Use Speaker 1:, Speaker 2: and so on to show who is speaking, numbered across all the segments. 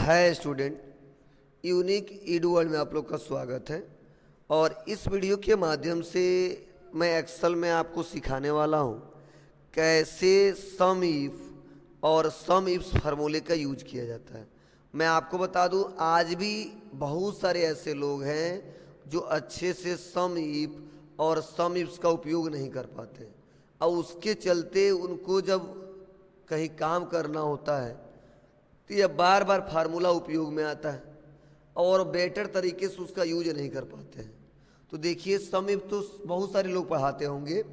Speaker 1: Hi student, unique Edu world में आप लोग का स्वागत है। और इस वीडियो के माध्यम से मैं एक्सेल में आपको सिखाने वाला हूँ कैसे सम इफ और सम इफ्स फार्मूले का यूज किया जाता है। मैं आपको बता दूँ, आज भी बहुत सारे ऐसे लोग हैं जो अच्छे से सम इफ और सम इफ्स का उपयोग नहीं कर पाते, और उसके चलते उनको जब कहीं काम करना होता है तो यह बार बार फार्मूला उपयोग में आता है और बेटर तरीके से उसका यूज नहीं कर पाते हैं। तो देखिए, सम इफ तो बहुत सारे लोग पढ़ाते होंगे,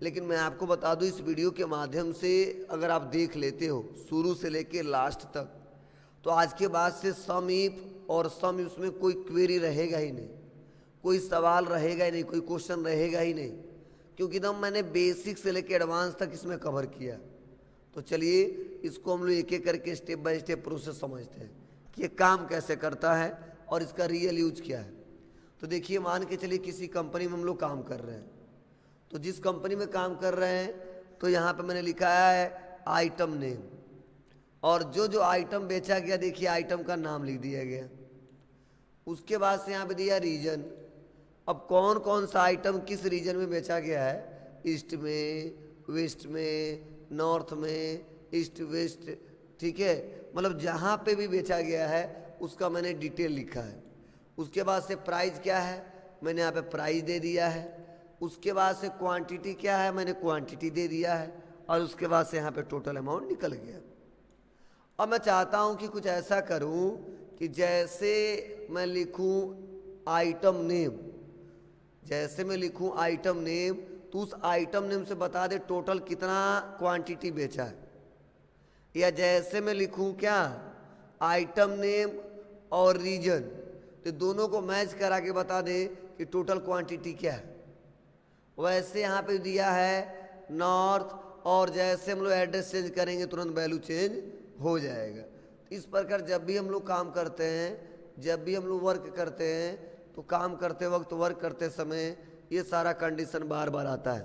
Speaker 1: लेकिन मैं आपको बता दूं इस वीडियो के माध्यम से अगर आप देख लेते हो शुरू से लेके लास्ट तक, तो आज के बाद से सम इफ और सम इफ्स में कोई क्वेरी रहेगा ही नहीं, कोई सवाल रहेगा ही नहीं, कोई क्वेश्चन रहेगा ही नहीं, क्योंकि एकदम मैंने बेसिक से लेके एडवांस तक इसमें कवर किया। तो चलिए इसको हम लोग एक एक करके स्टेप बाय स्टेप प्रोसेस समझते हैं कि ये काम कैसे करता है और इसका रियल यूज क्या है। तो देखिए, मान के चलिए किसी कंपनी में हम लोग काम कर रहे हैं, तो जिस कंपनी में काम कर रहे हैं तो यहाँ पे मैंने लिखाया है आइटम नेम, और जो जो आइटम बेचा गया देखिए आइटम का नाम लिख दिया गया। उसके बाद से यहाँ पे दिया रीजन। अब कौन कौन सा आइटम किस रीजन में बेचा गया है, ईस्ट में, वेस्ट में, नॉर्थ में, ईस्ट वेस्ट, ठीक है, मतलब जहाँ पे भी बेचा गया है उसका मैंने डिटेल लिखा है। उसके बाद से प्राइस क्या है, मैंने यहाँ पे प्राइस दे दिया है। उसके बाद से क्वांटिटी क्या है, मैंने क्वांटिटी दे दिया है। और उसके बाद से यहाँ पे टोटल अमाउंट निकल गया। अब मैं चाहता हूँ कि कुछ ऐसा करूँ कि जैसे मैं लिखूँ आइटम नेम, जैसे मैं लिखूँ आइटम नेम, तो उस आइटम नेम से बता दे टोटल कितना क्वांटिटी बेचा है। या जैसे मैं लिखूं क्या, आइटम नेम और रीजन, तो दोनों को मैच करा के बता दे कि टोटल क्वांटिटी क्या है। वैसे यहाँ पे दिया है नॉर्थ, और जैसे हम लोग एड्रेस चेंज करेंगे तुरंत वैल्यू चेंज हो जाएगा। इस प्रकार जब भी हम लोग काम करते हैं, जब भी हम लोग वर्क करते हैं, तो काम करते वक्त, वर्क करते समय ये सारा कंडीशन बार बार आता है।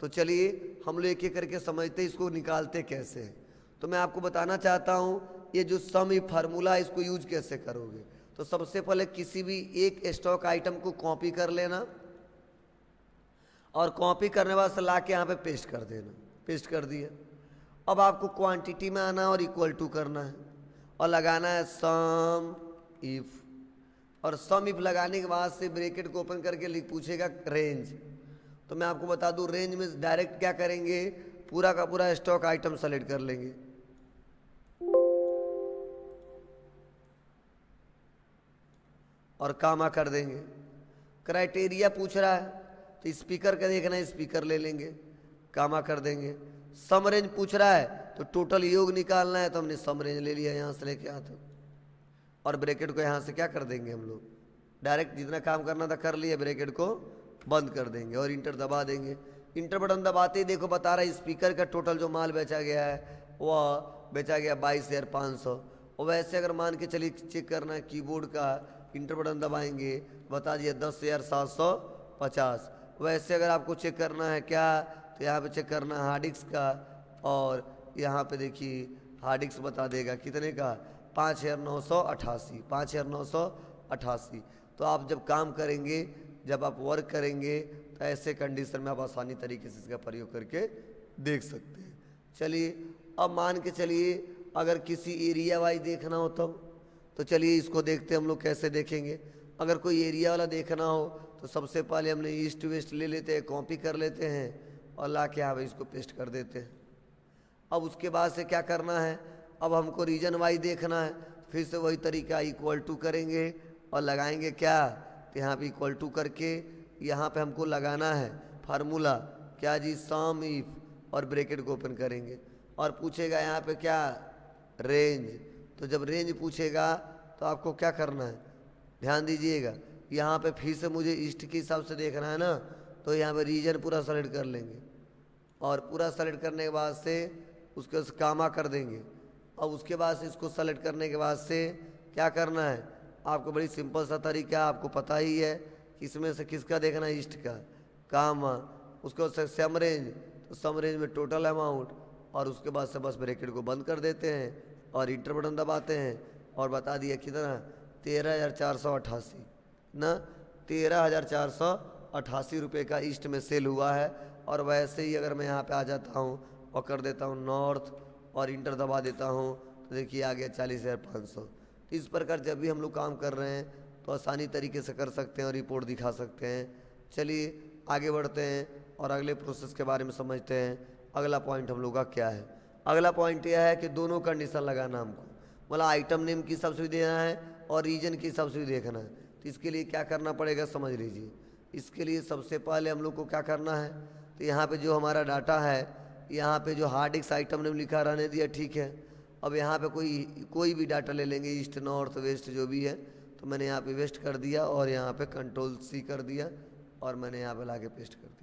Speaker 1: तो चलिए हम लोग एक एक करके समझते हैं इसको निकालते कैसे हैं। तो मैं आपको बताना चाहता हूँ ये जो सम इफ फार्मूला है इसको यूज कैसे करोगे। तो सबसे पहले किसी भी एक स्टॉक आइटम को कॉपी कर लेना, और कॉपी करने बाद से ला के यहाँ पे पेस्ट कर देना। पेस्ट कर दिया। अब आपको क्वांटिटी में आना और इक्वल टू करना है और लगाना है सम इफ, और सम इफ लगाने के बाद से ब्रैकेट को ओपन करके लिख पूछेगा रेंज। तो मैं आपको बता दूं रेंज में डायरेक्ट क्या करेंगे, पूरा का पूरा स्टॉक आइटम सेलेक्ट कर लेंगे। और कामा कर देंगे। क्राइटेरिया पूछ रहा है तो स्पीकर का देखना है, स्पीकर ले लेंगे, कामा कर देंगे। सम रेंज पूछ रहा है तो टोटल योग निकालना है, तो हमने सम रेंज ले लिया यहाँ से लेके यहाँ तक, और ब्रैकेट को यहाँ से क्या कर देंगे, हम लोग डायरेक्ट जितना काम करना था कर लिए, ब्रैकेट को बंद कर देंगे और इंटर दबा देंगे। इंटर बटन दबाते ही देखो बता रहा है स्पीकर का टोटल जो माल बेचा गया है वह बेचा गया 22,500। और वैसे अगर मान के चलिए चेक करना है कीबोर्ड का, इंटर बटन दबाएंगे बता दिए 10,750। वैसे अगर आपको चेक करना है क्या, तो यहाँ पे चेक करना है हार्ड डिस्क का, और यहाँ पे देखिए हार्ड डिस्क बता देगा कितने का, 5,988, 5,988। तो आप जब काम करेंगे, जब आप वर्क करेंगे, तो ऐसे कंडीशन में आप आसानी तरीके से इसका प्रयोग करके देख सकते हैं। चलिए अब मान के चलिए अगर किसी एरिया वाइज देखना हो तब, तो चलिए इसको देखते हैं हम लोग कैसे देखेंगे। अगर कोई एरिया वाला देखना हो तो सबसे पहले हमने ईस्ट वेस्ट ले लेते हैं, कॉपी कर लेते हैं और ला के यहाँ इसको पेस्ट कर देते हैं। अब उसके बाद से क्या करना है, अब हमको रीजन वाइज देखना है, फिर से वही तरीका इक्वल टू करेंगे और लगाएंगे क्या, तो यहाँ पे इक्वल टू करके यहाँ पे हमको लगाना है फार्मूला क्या जी, सम इफ, और ब्रैकेट को ओपन करेंगे और पूछेगा यहाँ पे क्या, रेंज। तो जब रेंज पूछेगा तो आपको क्या करना है, ध्यान दीजिएगा, यहाँ पे फिर से मुझे ईस्ट के हिसाब से देखना है ना, तो यहाँ पे रीजन पूरा सेलेक्ट कर लेंगे और पूरा सेलेक्ट करने के बाद से उसके कामा कर देंगे। अब उसके बाद से इसको सेलेक्ट करने के बाद से क्या करना है, आपको बड़ी सिंपल सा तरीका आपको पता ही है कि इसमें से किसका देखना है, ईस्ट का, कामा, उसको सम रेंज, तो सम रेंज में टोटल अमाउंट, और उसके बाद से बस ब्रैकेट को बंद कर देते हैं और इंटर बटन दबाते हैं और बता दिया कितना 13,488 ना 13,488 रुपये का ईस्ट में सेल हुआ है। और वैसे ही अगर मैं यहाँ पे आ जाता हूँ और कर देता हूँ नॉर्थ और इंटर दबा देता हूँ तो देखिए आ गया 40,500। तो इस प्रकार जब भी हम लोग काम कर रहे हैं तो आसानी तरीके से कर सकते हैं और रिपोर्ट दिखा सकते हैं। चलिए आगे बढ़ते हैं और अगले प्रोसेस के बारे में समझते हैं। अगला पॉइंट हम लोग का क्या है? अगला पॉइंट यह है कि दोनों कंडीशन लगाना हमको, मतलब आइटम नेम की हिसाब से भी देना है और रीजन के हिसाब से भी देखना है। तो इसके लिए क्या करना पड़ेगा समझ लीजिए। इसके लिए सबसे पहले हम लोग को क्या करना है, तो यहाँ पे जो हमारा डाटा है, यहाँ पे जो हार्ड डिस्क आइटम नेम लिखा रहने दिया, ठीक है। अब यहाँ पे कोई भी डाटा ले लेंगे, ईस्ट नॉर्थ वेस्ट जो भी है। तो मैंने यहाँ पे वेस्ट कर दिया और यहाँ पे कंट्रोल-C कर दिया और मैंने यहाँ पे ला के पेस्ट कर दिया।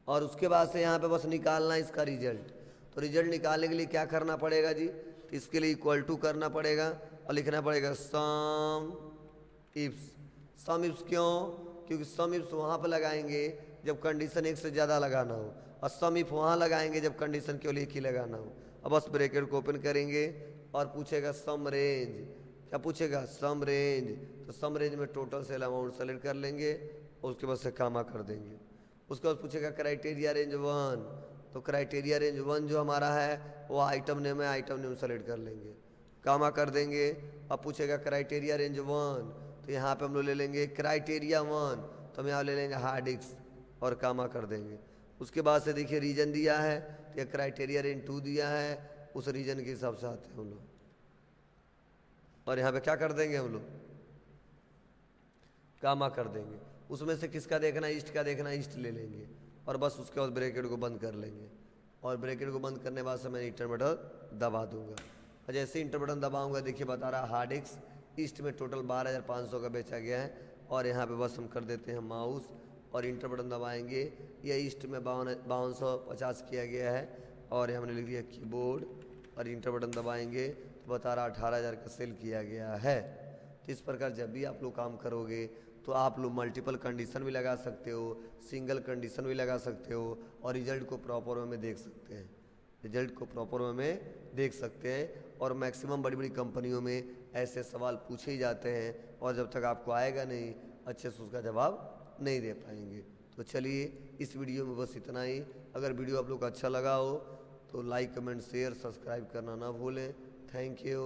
Speaker 1: और उसके बाद से यहाँ पे बस निकालना है इसका रिजल्ट। तो रिजल्ट निकालने के लिए क्या करना पड़ेगा जी, तो इसके लिए इक्वल टू करना पड़ेगा और लिखना पड़ेगा सम इफ्स। सम इफ्स क्यों? क्योंकि सम इफ्स वहाँ पर लगाएंगे जब कंडीशन एक से ज़्यादा लगाना हो, और सम इफ वहाँ लगाएंगे जब कंडीशन केवल एक ही लगाना हो। अब बस ब्रैकेट को ओपन करेंगे और पूछेगा सम रेंज। क्या पूछेगा? सम रेंज। तो सम रेंज में टोटल सेल अमाउंट सेलेक्ट कर लेंगे और उसके बाद से कामा कर देंगे। उसके बाद पूछेगा क्राइटेरिया रेंज 1। तो क्राइटेरिया रेंज 1 जो हमारा है वो आइटम नेम है, आइटम नेम सेलेक्ट कर लेंगे, कामा कर देंगे। अब पूछेगा क्राइटेरिया रेंज 1, तो यहाँ पे हम लोग ले लेंगे क्राइटेरिया 1, तो हम यहाँ ले लेंगे हार्ड डिस्क और कामा कर देंगे। उसके बाद से देखिए रीजन दिया है, तो ये क्राइटेरिया रेंज 2 दिया है, उस रीजन के हिसाब से आते हैं हम लोग। और यहाँ पे क्या कर देंगे हम लोग? कामा कर देंगे। उसमें से किसका देखना, ईस्ट का देखना, ईस्ट ले लेंगे और बस उसके बाद ब्रैकेट को बंद कर लेंगे। और ब्रैकेट को बंद करने के बाद से मैं इंटर बटन दबा दूंगा। और जैसे इंटर बटन दबाऊंगा देखिए बता रहा हार्ड डिस्क ईस्ट में टोटल 12,500 का बेचा गया है। और यहाँ पे बस हम कर देते हैं माउस और इंटर बटन दबाएंगे। यह ईस्ट में 5250 किया गया है और हमने लिख दिया कीबोर्ड और इंटर बटन दबाएंगे तो बता रहा 18,000 का सेल किया गया है। तो इस प्रकार जब भी आप लोग काम करोगे तो आप लोग मल्टीपल कंडीशन भी लगा सकते हो, सिंगल कंडीशन भी लगा सकते हो और रिजल्ट को प्रॉपर वे में देख सकते हैं। रिजल्ट को प्रॉपर वे में देख सकते हैं। और मैक्सिमम बड़ी बड़ी कंपनियों में ऐसे सवाल पूछे ही जाते हैं और जब तक आपको आएगा नहीं अच्छे से उसका जवाब नहीं दे पाएंगे। तो चलिए इस वीडियो में बस इतना ही। अगर वीडियो आप लोग को अच्छा लगा हो तो लाइक कमेंट शेयर सब्सक्राइब करना ना भूलें। Thank you.